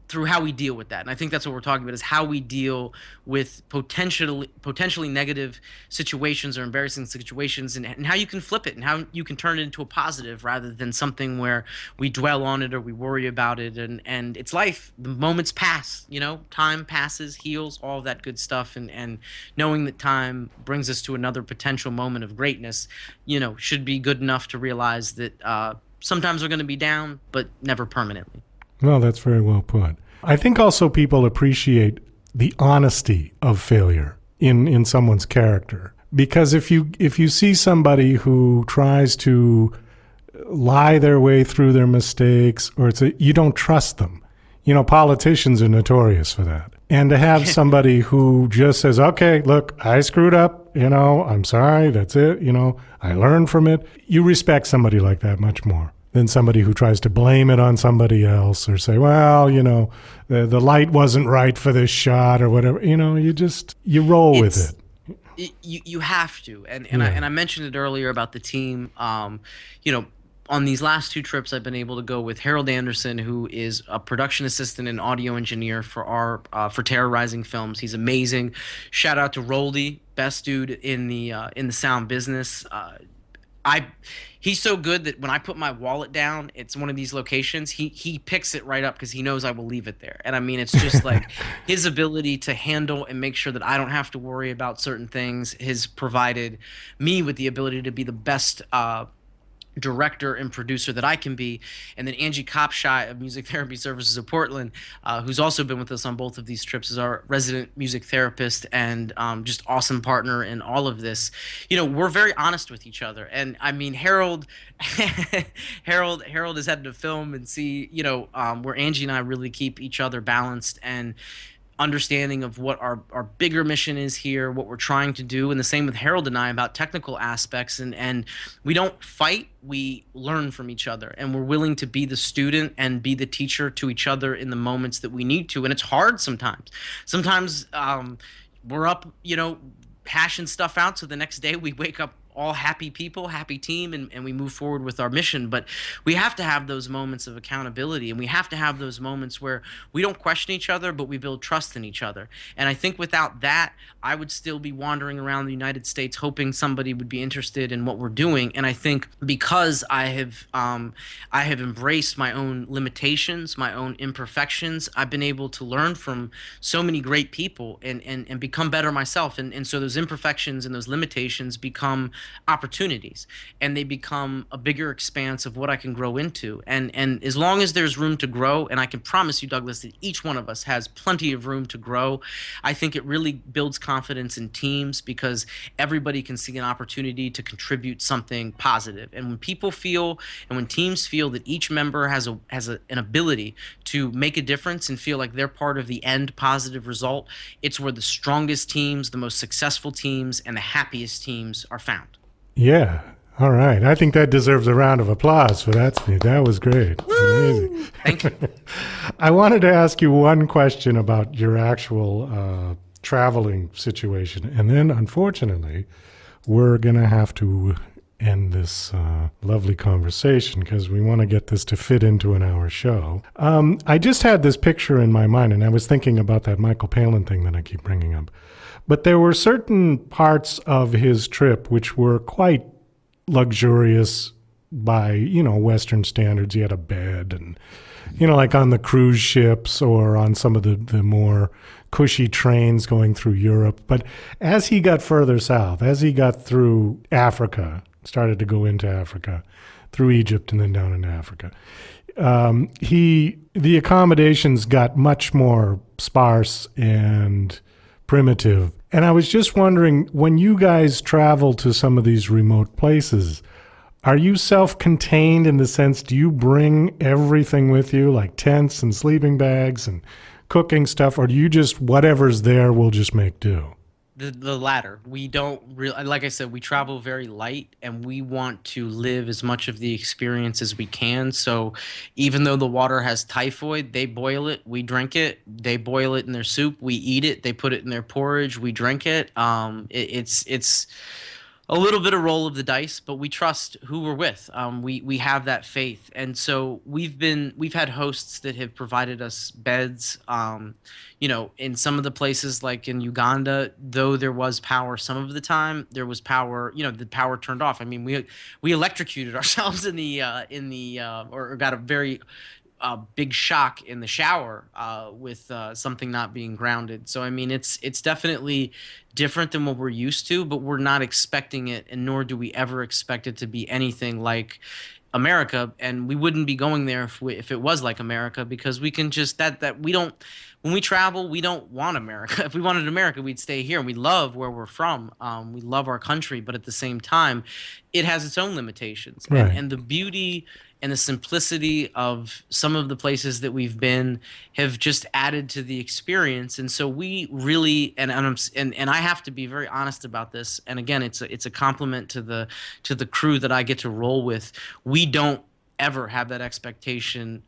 S6: through how we deal with that. And I think that's what we're talking about, is how we deal with potentially negative situations or embarrassing situations, and how you can flip it and how you can turn it into a positive rather than something where we dwell on it or we worry about it. And it's life. The moments pass, time passes, heals, all of that good stuff. And knowing that time brings us to another potential moment of greatness, should be good enough to realize that sometimes we're going to be down, but never permanently.
S2: Well, that's very well put. I think also people appreciate the honesty of failure in someone's character. Because if you see somebody who tries to lie their way through their mistakes, or you don't trust them. Politicians are notorious for that. And to have somebody who just says, okay, look, I screwed up, I'm sorry, that's it, I learned from it. You respect somebody like that much more than somebody who tries to blame it on somebody else or say, well, the light wasn't right for this shot or whatever. You roll with it.
S6: You have to. And I mentioned it earlier about the team. On these last 2 trips, I've been able to go with Harold Anderson, who is a production assistant and audio engineer for for Terra Rising Films. He's amazing. Shout out to Roldy, best dude in the sound business. He's so good that when I put my wallet down, it's one of these locations, he picks it right up because he knows I will leave it there. And I mean, it's just like his ability to handle and make sure that I don't have to worry about certain things has provided me with the ability to be the best director and producer that I can be. And then Angie Kopshai of Music Therapy Services of Portland, who's also been with us on both of these trips, is our resident music therapist and just awesome partner in all of this. We're very honest with each other. And I mean, Harold has had to film and see, where Angie and I really keep each other balanced and understanding of what our bigger mission is here, what we're trying to do, and the same with Harold and I about technical aspects. And we don't fight, we learn from each other, and we're willing to be the student and be the teacher to each other in the moments that we need to. And it's hard sometimes. Sometimes we're up, hashing stuff out, so the next day we wake up all happy people, happy team, and we move forward with our mission. But we have to have those moments of accountability, and we have to have those moments where we don't question each other, but we build trust in each other. And I think without that, I would still be wandering around the United States hoping somebody would be interested in what we're doing. And I think because I have embraced my own limitations, my own imperfections, I've been able to learn from so many great people and become better myself. And so those imperfections and those limitations become opportunities, and they become a bigger expanse of what I can grow into. And as long as there's room to grow, and I can promise you, Douglas, that each one of us has plenty of room to grow, I think it really builds confidence in teams because everybody can see an opportunity to contribute something positive. And when people feel, and when teams feel that each member has an ability to make a difference and feel like they're part of the end positive result, it's where the strongest teams, the most successful teams, and the happiest teams are found.
S2: Yeah. All right. I think that deserves a round of applause for that speech. That was great. Amazing.
S6: Thank you.
S2: I wanted to ask you one question about your actual traveling situation. And then, unfortunately, we're going to have to end this lovely conversation because we want to get this to fit into an hour show. I just had this picture in my mind, and I was thinking about that Michael Palin thing that I keep bringing up. But there were certain parts of his trip which were quite luxurious by, Western standards. He had a bed and, like on the cruise ships or on some of the more cushy trains going through Europe. But as he got further south, as he got through Africa, started to go into Africa, through Egypt and then down into Africa, the accommodations got much more sparse and primitive. And I was just wondering, when you guys travel to some of these remote places, are you self-contained in the sense, do you bring everything with you, like tents and sleeping bags and cooking stuff, or do you just, whatever's there, we'll just make do?
S6: The latter. We don't really, like I said, we travel very light, and we want to live as much of the experience as we can. So even though the water has typhoid, they boil it, we drink it. They boil it in their soup, we eat it. They put it in their porridge, we drink it. It's a little bit of roll of the dice, but we trust who we're with. We have that faith, and so we've had hosts that have provided us beds. In some of the places, like in Uganda, though there was power some of the time, there was power. The power turned off. I mean, we electrocuted ourselves or got a very big shock in the shower with something not being grounded. So I mean, it's definitely different than what we're used to, but we're not expecting it, and nor do we ever expect it to be anything like America. And we wouldn't be going there if it was like America, because we can just that we don't. When we travel, we don't want America. If we wanted America, we'd stay here. And we love where we're from. We love our country, but at the same time, it has its own limitations.
S2: Right.
S6: And the beauty and the simplicity of some of the places that we've been have just added to the experience. And so we really, and I have to be very honest about this. And again, it's a compliment to the crew that I get to roll with. We don't ever have that expectation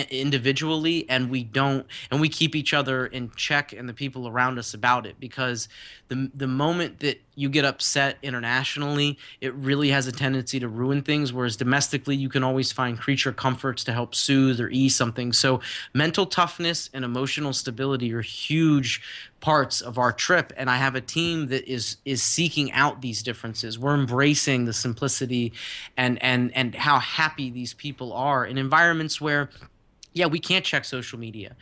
S6: individually, and we keep each other in check and the people around us about it, because the moment that you get upset internationally, it really has a tendency to ruin things, whereas domestically you can always find creature comforts to help soothe or ease something. So mental toughness and emotional stability are huge parts of our trip, and I have a team that is seeking out these differences. We're embracing the simplicity and how happy these people are in environments where, yeah, we can't check social media.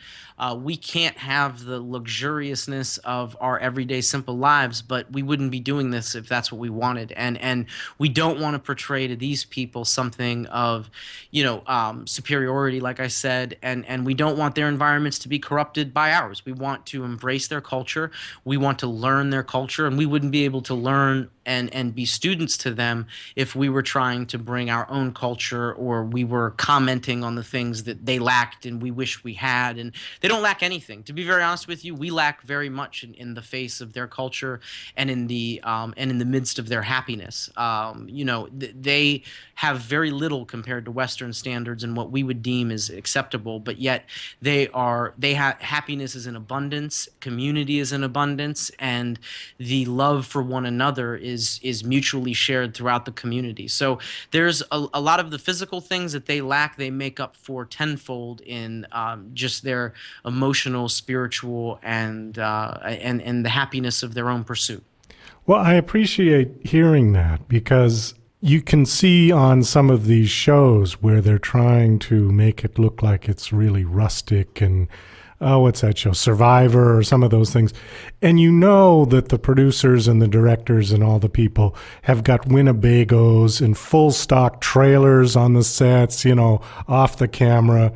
S6: We can't have the luxuriousness of our everyday simple lives, but we wouldn't be doing this if that's what we wanted. And we don't want to portray to these people something of, superiority, like I said, and we don't want their environments to be corrupted by ours. We want to embrace their culture. We want to learn their culture, and we wouldn't be able to learn and be students to them if we were trying to bring our own culture, or we were commenting on the things that they lacked and we wish we had. And they don't lack anything. To be very honest with you, we lack very much in the face of their culture and in the midst of their happiness. They have very little compared to Western standards and what we would deem as acceptable, but yet happiness is in abundance, community is in abundance, and the love for one another is mutually shared throughout the community. So there's a lot of the physical things that they lack, they make up for tenfold in just their emotional, spiritual, and the happiness of their own pursuit.
S2: Well, I appreciate hearing that, because you can see on some of these shows where they're trying to make it look like it's really rustic and, what's that show, Survivor, or some of those things. And you know that the producers and the directors and all the people have got Winnebagos and full stock trailers on the sets, off the camera.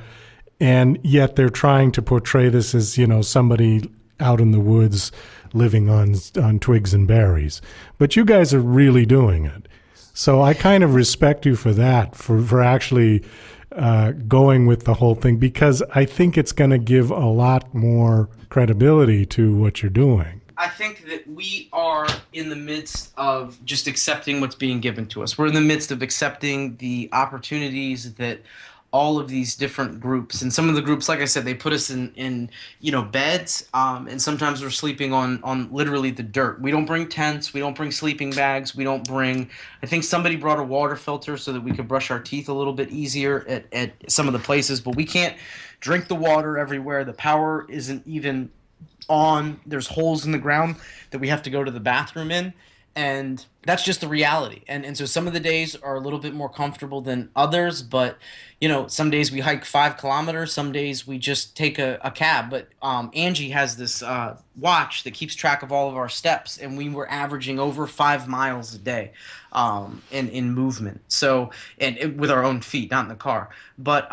S2: And yet they're trying to portray this as, somebody out in the woods living on twigs and berries. But you guys are really doing it. So I kind of respect you for that, for actually going with the whole thing, because I think it's going to give a lot more credibility to what you're doing.
S6: I think that we are in the midst of just accepting what's being given to us. We're in the midst of accepting the opportunities that all of these different groups, and some of the groups, like I said, they put us in beds, and sometimes we're sleeping on literally the dirt. We don't bring tents, we don't bring sleeping bags, we don't bring, I think somebody brought a water filter so that we could brush our teeth a little bit easier at some of the places, but we can't drink the water everywhere. The power isn't even on. There's holes in the ground that we have to go to the bathroom in. And that's just the reality. And so some of the days are a little bit more comfortable than others, but some days we hike 5 kilometers, some days we just take a cab. But Angie has this watch that keeps track of all of our steps, and we were averaging over 5 miles a day in movement. So, with our own feet, not in the car. But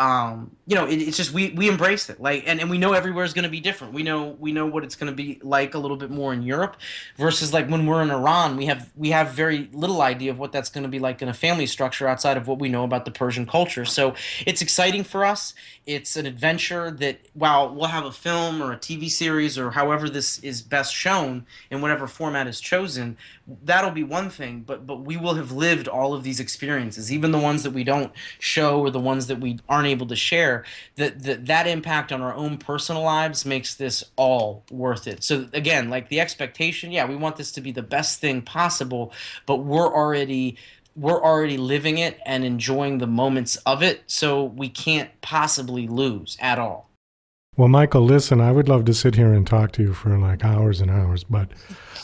S6: it's just we embrace it. And we know everywhere is going to be different. We know what it's going to be like a little bit more in Europe versus like when we're in Iran. We have very little idea of what that's going to be like in a family structure outside of what we know about the Persian culture. So it's exciting for us. It's an adventure that, while we'll have a film or a TV series or however this is best shown in whatever format is chosen, that'll be one thing, but we will have lived all of these experiences, even the ones that we don't show or the ones that we aren't able to share. That impact on our own personal lives makes this all worth it. So again, like the expectation, we want this to be the best thing possible, but we're already living it and enjoying the moments of it, so we can't possibly lose at all.
S2: Well, Michael, listen, I would love to sit here and talk to you for like hours and hours, but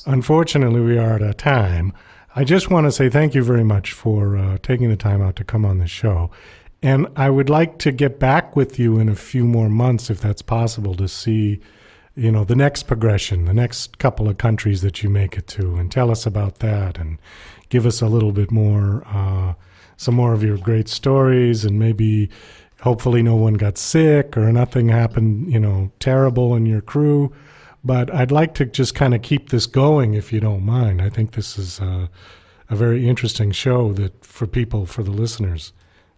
S2: unfortunately we are at a time. I just want to say thank you very much for taking the time out to come on the show. And I would like to get back with you in a few more months, if that's possible, to see, the next progression, the next couple of countries that you make it to, and tell us about that and give us a little bit more, some more of your great stories, and maybe hopefully no one got sick or nothing happened, terrible in your crew. But I'd like to just kind of keep this going, if you don't mind. I think this is a very interesting show for the listeners.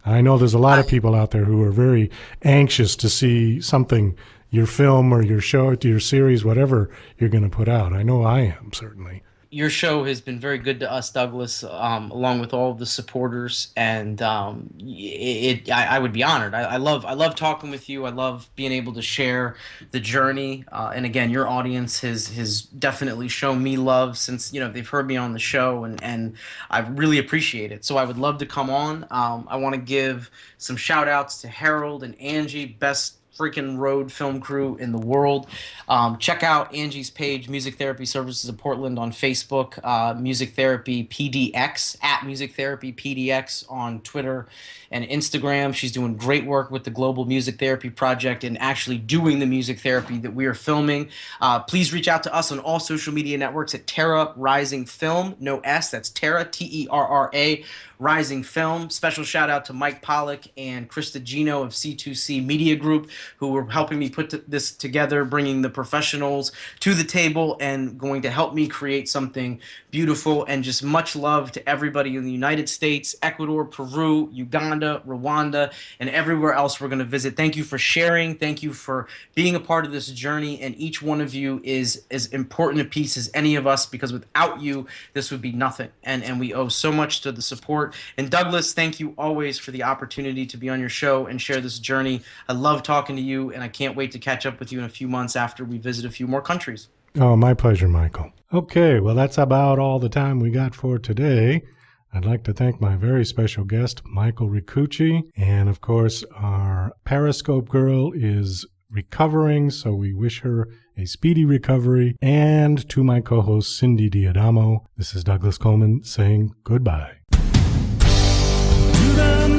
S2: I know there's a lot of people out there who are very anxious to see something, your film or your show, your series, whatever you're going to put out. I know I am, certainly.
S6: Your show has been very good to us, Douglas, along with all of the supporters, and I would be honored. I love talking with you. I love being able to share the journey. And again, your audience has definitely shown me love since they've heard me on the show, and I really appreciate it. So I would love to come on. I want to give some shout outs to Harold and Angie, best freaking road film crew in the world. Check out Angie's page, Music Therapy Services of Portland, on Facebook, Music Therapy PDX, at Music Therapy PDX on Twitter and Instagram. She's doing great work with the Global Music Therapy Project and actually doing the music therapy that we are filming. Please reach out to us on all social media networks at Terra Rising Film, no S, that's Terra, Terra Rising Film. Special shout out to Mike Pollock and Krista Gino of C2C Media Group, who were helping me put this together, bringing the professionals to the table and going to help me create something beautiful. And just much love to everybody in the United States, Ecuador, Peru, Uganda, Rwanda, and everywhere else we're going to visit. Thank you for sharing. Thank you for being a part of this journey. And each one of you is as important a piece as any of us, because without you, this would be nothing. And we owe so much to the support. And Douglas, thank you always for the opportunity to be on your show and share this journey. I love talking to you, and I can't wait to catch up with you in a few months after we visit a few more countries.
S2: Oh, my pleasure, Michael. Okay, well, that's about all the time we got for today. I'd like to thank my very special guest, Michael Ricucci. And of course, our Periscope girl is recovering, so we wish her a speedy recovery. And to my co-host, Cindy Diadamo, this is Douglas Coleman saying goodbye.
S1: To the